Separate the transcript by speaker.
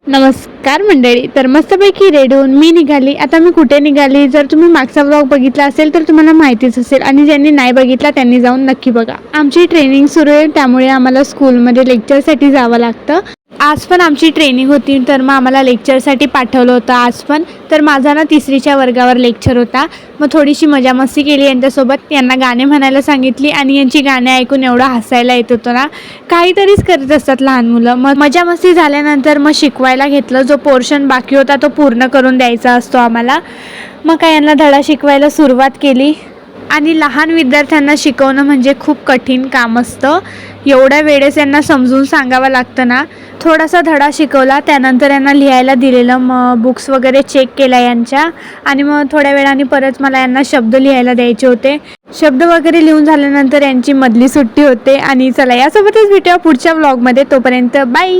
Speaker 1: नमस्कार मंडळी. तर मस्तपैकी रेडी होऊन मी निघाली. आता मी कुठे निघाली, जर तुम्ही मागचा व्लॉग बघितला असेल तर तुम्हाला माहितीच असेल, आणि ज्यांनी नाही बघितला त्यांनी जाऊन नक्की बघा. आमची ट्रेनिंग सुरू आहे, त्यामुळे आम्हाला स्कूलमध्ये लेक्चरसाठी जावं लागतं. आज पण आमची ट्रेनिंग होती, तर मग आम्हाला लेक्चरसाठी पाठवलं होतं आज पण. तर माझा ना 3रीच्या वर्गावर लेक्चर होता. मग थोडीशी मजामस्ती केली यांच्यासोबत. यांना गाणे म्हणायला सांगितली आणि यांची गाणे ऐकून एवढं हसायला येत होतं ना. काहीतरीच करत असतात लहान मुलं. मग मजामस्ती झाल्यानंतर मग शिकवायला घेतलं. जो पोर्शन बाकी होता तो पूर्ण करून द्यायचा असतो आम्हाला. मग काय यांना धडा शिकवायला सुरुवात केली. आणि लहान विद्यार्थ्यांना शिकवणं म्हणजे खूप कठीण काम असतं. एवढ्या वेळेस यांना समजून सांगावं लागतं ना. थोडासा धडा शिकवला, त्यानंतर यांना लिहायला दिलेलं. मग बुक्स वगैरे चेक केल्या यांच्या, आणि मग थोड्या वेळाने परत मला यांना शब्द लिहायला द्यायचे होते. शब्द वगैरे लिहून झाल्यानंतर यांची मधली सुट्टी होते. आणि चला, यासोबतच भेटूया पुढच्या व्लॉगमध्ये. तोपर्यंत बाय.